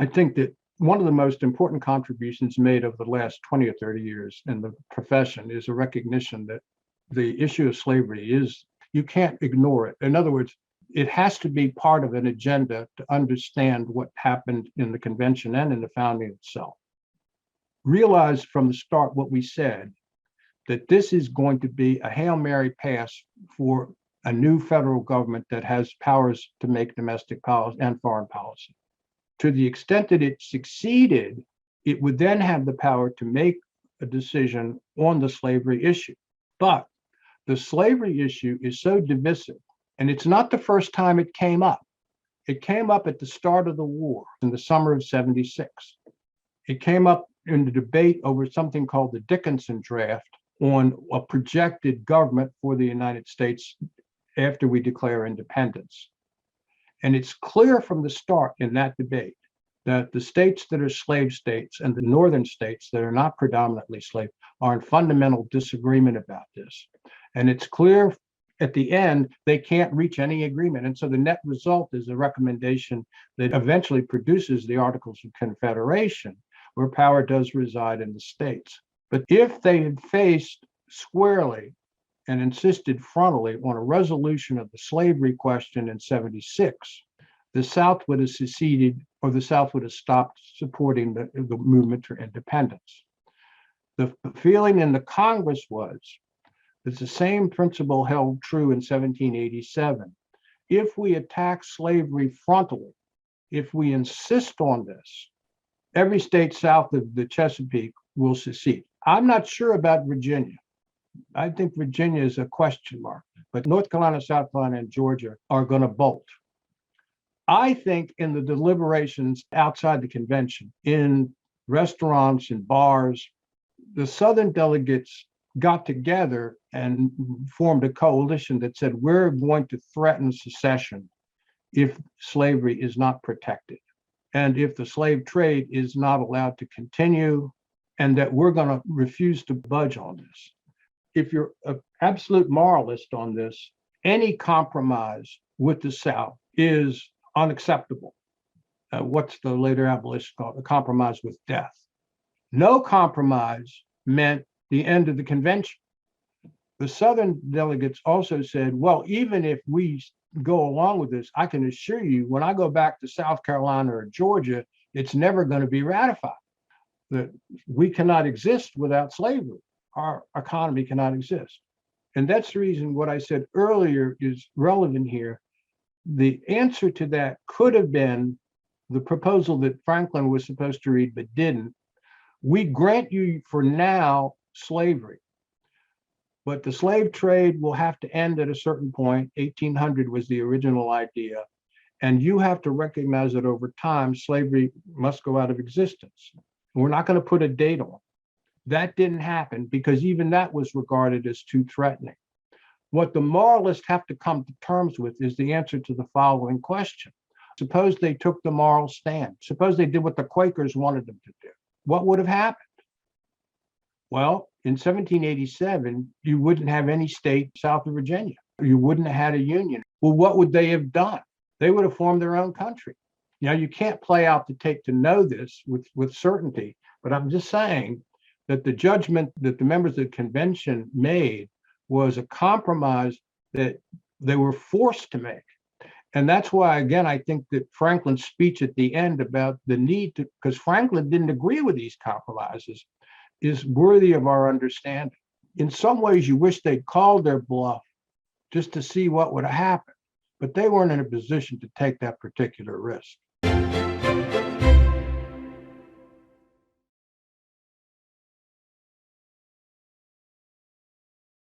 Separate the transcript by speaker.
Speaker 1: I think that one of the most important contributions made over the last 20 or 30 years in the profession is a recognition that the issue of slavery is, you can't ignore it. In other words, it has to be part of an agenda to understand what happened in the convention and in the founding itself. Realize from the start what we said, that this is going to be a Hail Mary pass for a new federal government that has powers to make domestic policy and foreign policy. To the extent that it succeeded, it would then have the power to make a decision on the slavery issue. But the slavery issue is so divisive, and it's not the first time it came up. It came up at the start of the war in the summer of '76. It came up in the debate over something called the Dickinson draft on a projected government for the United States after we declare independence. And it's clear from the start in that debate that the states that are slave states and the northern states that are not predominantly slave are in fundamental disagreement about this. And it's clear at the end, they can't reach any agreement. And so the net result is a recommendation that eventually produces the Articles of Confederation, where power does reside in the states. But if they had faced squarely and insisted frontally on a resolution of the slavery question in '76, the South would have seceded, or the South would have stopped supporting the movement for independence. The feeling in the Congress was that the same principle held true in 1787. If we attack slavery frontally, if we insist on this, every state south of the Chesapeake will secede. I'm not sure about Virginia. I think Virginia is a question mark, but North Carolina, South Carolina, and Georgia are going to bolt. I think in the deliberations outside the convention, in restaurants and bars, the Southern delegates got together and formed a coalition that said, we're going to threaten secession if slavery is not protected, and if the slave trade is not allowed to continue, and that we're going to refuse to budge on this. If you're an absolute moralist on this, any compromise with the South is unacceptable. What's the later abolition called? A compromise with death. No compromise meant the end of the convention. The Southern delegates also said, well, even if we go along with this, I can assure you, when I go back to South Carolina or Georgia, it's never going to be ratified. That we cannot exist without slavery. Our economy cannot exist. And that's the reason what I said earlier is relevant here. The answer to that could have been the proposal that Franklin was supposed to read but didn't. We grant you for now slavery, but the slave trade will have to end at a certain point. 1800 was the original idea. And you have to recognize that over time, slavery must go out of existence. We're not going to put a date on. That didn't happen because even that was regarded as too threatening. What the moralists have to come to terms with is the answer to the following question. Suppose they took the moral stand. Suppose they did what the Quakers wanted them to do. What would have happened? Well, in 1787, you wouldn't have any state south of Virginia. You wouldn't have had a union. Well, what would they have done? They would have formed their own country. Now, you can't play out the tape to know this with certainty, but I'm just saying that the judgment that the members of the convention made was a compromise that they were forced to make. And that's why, again, I think that Franklin's speech at the end about the need to, because Franklin didn't agree with these compromises, is worthy of our understanding. In some ways, you wish they'd called their bluff just to see what would happen, but they weren't in a position to take that particular risk.